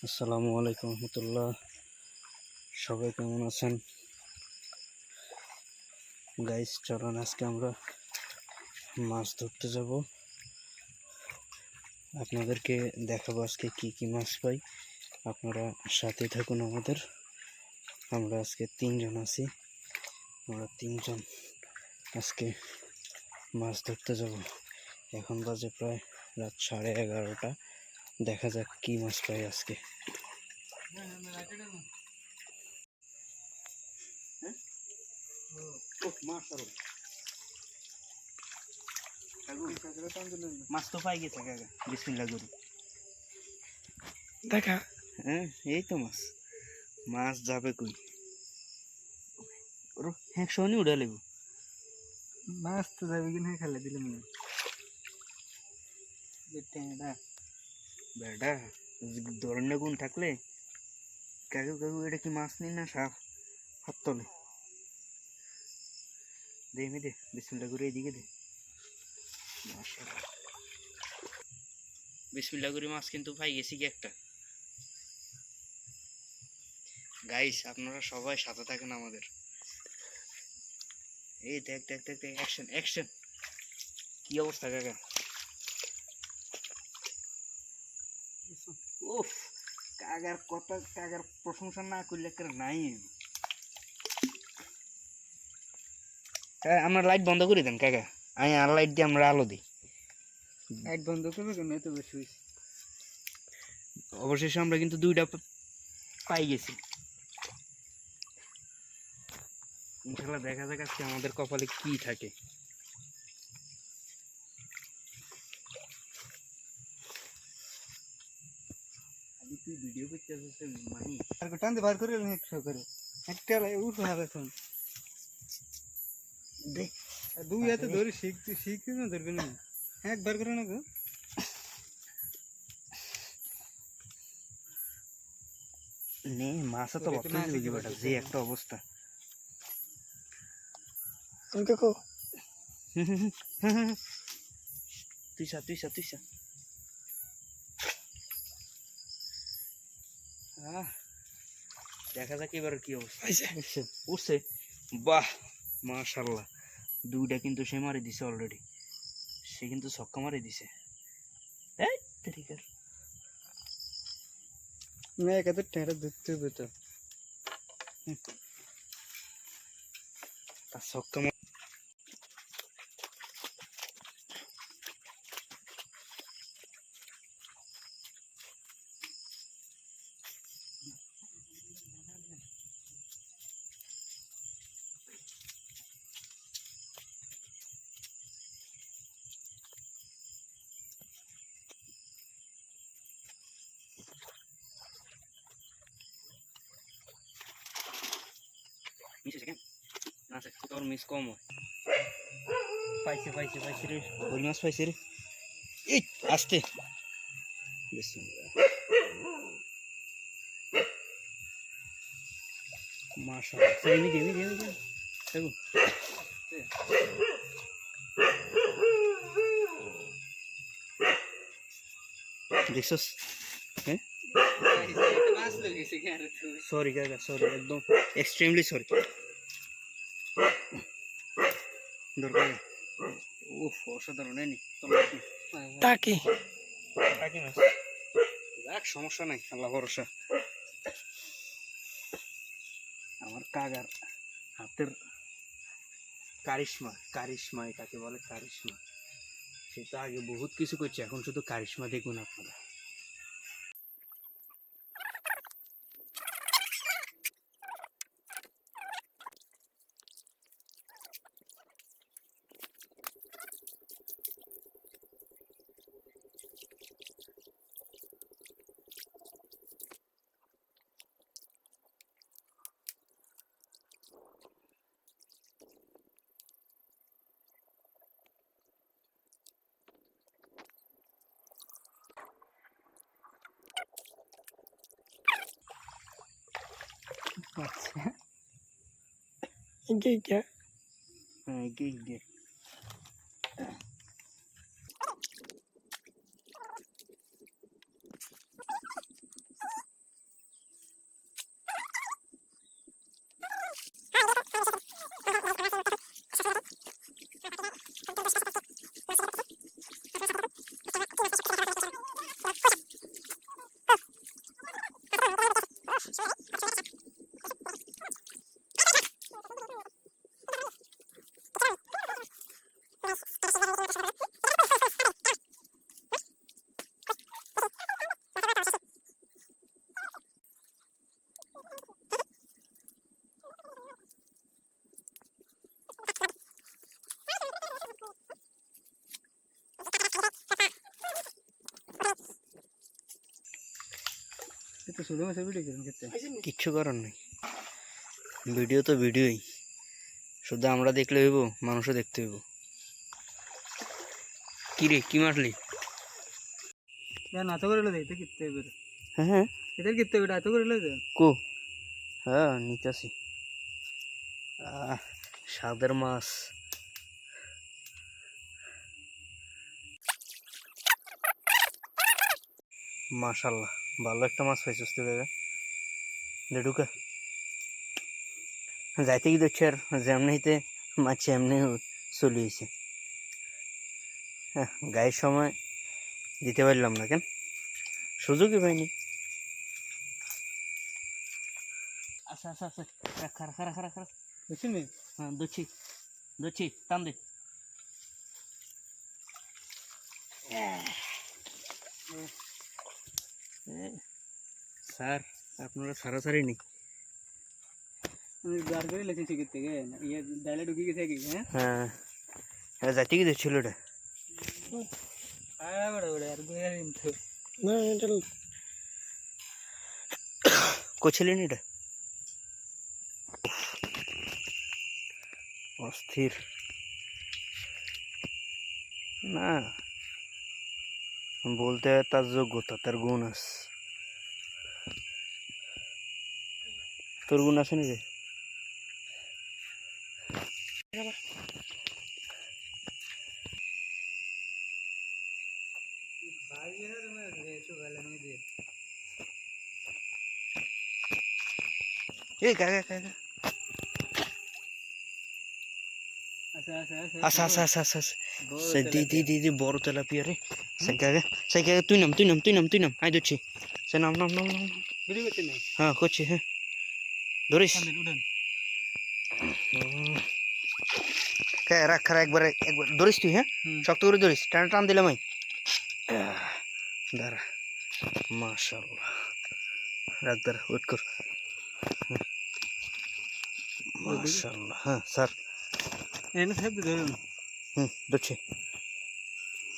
আসসালামু আলাইকুম রহমতুল্লাহ। সবাই কেমন আছেন? গাইস চলুন আজকে আমরা মাছ ধরতে যাব। আপনাদেরকে দেখাবো আজকে কি কি মাছ পাই। আপনারা সাথে থাকুন আমাদের। আমরা আজকে তিনজন আছি, আমরা তিনজন আজকে মাছ ধরতে যাব। এখন বাজে প্রায় রাত 11:30। দেখা যাক কি মাছ পাই আজকে। মাছ তো পাই গেছে কাকা, বিসমিল্লাহ করি। দেখা হ্যাঁ এই তো মাছ মাছ যাবে কই, ওর হ্যাঁ শনি উড়ে লেবু মাছ তো যাবে কিনা খেলে দিলাম না বেটা ধরনের গুণ থাকলে কাকু কাকু এটা কি মাছ নেই না সাপ হাত তলে দে আমি দে বিসমিল্লাহ করে এইদিকে দে। বিসমিল্লাহ করে মাছ কিন্তু পাই গেছি কি একটা। গাইস আপনারা সবাই সাথে থাকেন আমাদের। এই দেখ দেখ দেখ দেখ, অ্যাকশন অ্যাকশন। কি অবস্থা কাকা? উফ, কাকার কথা, কাকার প্রশংসা না করলে একটা নাই। আমরা লাইট বন্ধ করে দেন কাকা, আমি আর লাইট দিয়ে আমরা আলো দিই। লাইট বন্ধ করবে কেন? এত বেশি হয়েছে। অবশেষে আমরা কিন্তু দুইটা পাই গেছি। ইনশাল্লাহ দেখা যাক আজকে আমাদের কপালে কি থাকে। তুই ভিডিও করতে আসছিস মাহি? আর টানতে বার করে একশো করে একটা উঠো হাত এখন দে দুই হাতে ধরে শিখতে না ধরবে না একবার করে না গো। নে মাছ তো বর্তমান যে একটা অবস্থা। দেখো তুই সা তুই সা তুই সা। দেখা যাক এবার কি অবস্থা। উঠছে, বাহ মাশাআল্লাহ। দুইটা কিন্তু সে মারি দিছে অলরেডি, সে কিন্তু ছক্কা মারি দিছে। এই তরিকার না একাতে টেঁড়া ধরতে হবে তো। তার ছক্কা মিস হয়েছে কেন? না স্যার তোর মিস কম হয়। পাইছে পাইছে পাইছে রে, ওই মাছ পাইছে রে। এই আস্তে মাশাআল্লাহ। সেমি দেমি দেমি দেমি দেখো দেখছস? হ্যাঁ সরি কাকা, সরি, একদম এক্সট্রিমলি সরি। দরকার উফ অসাধারণ এনি টাকি টাকি মাছ। যাক সমস্যা নাই, আল্লাহ ভরসা। আমার কাকার হাতের কারিশমা, কারিশমা এটাকে বলে, কারিশমা। সে তো আগে বহুত কিছু করছে, এখন শুধু কারিশমা দেখুন আপনারা। আচ্ছা এগিয়ে হ্যাঁ এগিয়ে তো শুধু মাছের ভিডিও করেন করতে কিচ্ছু করার নেই, ভিডিও তো ভিডিওই, শুধু আমরা দেখলে হইব, মানুষও দেখতে হইব। কি রে, কি মারলি? না তো করে দেয় তো কিনতে হবে, হ্যাঁ হ্যাঁ, এদের কিনতে হবে এত করে লো কো, হ্যাঁ নিতেছি। স্বাদের মাছ। মাশাল্লাহ, ভালো একটা মাছ পাইছিস তুই দাদা। ঢুকা যাইতে কি দেখছি, আর যেমনিতে মাছ এমনি চলিয়েছে। হ্যাঁ, গায়ের সময় দিতে পারলাম না, কেন সুযোগই পাইনি। আচ্ছা আচ্ছা আচ্ছা, খারা খারা খারা খারা, বুঝছেন নি? হ্যাঁ দচ্ছি দচ্ছি, টান দে। স্যার, আপনারা ছাড়াছাড়ি নি। আমি বার করে লেগেছি কিনতে গে ইয়ে ডালে ঢুকে গেছে কি হ্যাঁ হ্যাঁ, যাইতে কি দেখছিল ওটা? বড় বড় আর গোয়া কিন্তু না, এটা করছিলেন এটা অস্থির না, বলতে হয় তার যোগ্যতা, তার গুণ আছে। তোর গুণ আছে নাকি? ভাই এর মে রেচো গালে মে দে এই কাকা কাকা, আচ্ছা আচ্ছা আচ্ছা আচ্ছা আচ্ছা আচ্ছা আচ্ছা, দি দি দি দি, বড় তেলাপিয়া রে। সেই কাকা তুই নাম তুই নাম তুই নাম তুই নাম, আই ধরছি। সে নাম নাম নাম নাম। ভিডিও করতে না হ্যাঁ করছি, হ্যাঁ ধরিস। সামনে উড়ান হ্যাঁ রাখ, খারা একবারে একবার ধরিস তুই, হ্যাঁ শক্ত করে ধরিস, টান টান দিলাম আমি। দাঁড়া, মাশাল্লাহ, রাখ, দাঁড়া, ওয়েট কর। মাশাল্লাহ, হ্যাঁ স্যার, এনে সাহেব ধরুন ধরছি।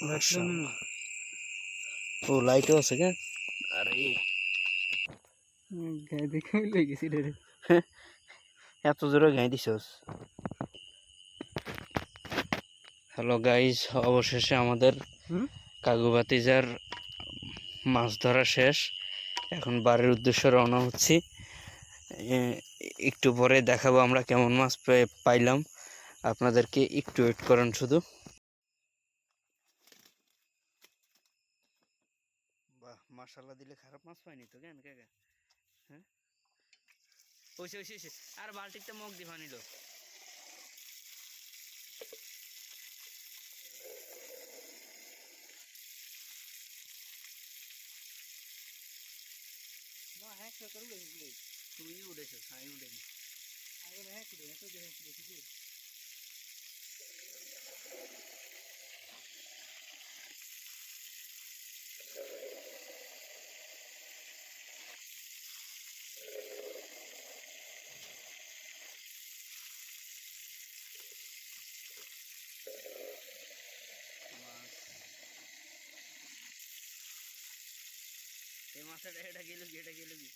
মাশাল্লাহ, ও লাইটও আছে কেন? আরে গায়ে দেখে লই গেছি রে এত জোরে গাই দিছস। হ্যালো গাইজ, অবশেষে আমাদের কাকু ভাতিজার মাছ ধরা শেষ। এখন বাড়ির উদ্দেশ্যে রওনা হচ্ছি। একটু পরে দেখাবো আমরা কেমন মাছ পাইলাম আপনাদেরকে, একটু ওয়েট করেন শুধু। বাহ, মাশাআল্লাহ দিলে খারাপ মাছ পাইনি তো কেন কাকা? হ্যাঁ ওইসে ওইসে ওইসে, আর বালতিতে মগ দিবা নিল। না হ্যাঁ তো করবে তুমি উঠেছো, আমি উঠেনি। আগে হ্যাঁ করে এত যে হ্যাঁ করে ঠিক আছে এই মাছটা এটা গেল কি, এটা গেল কি?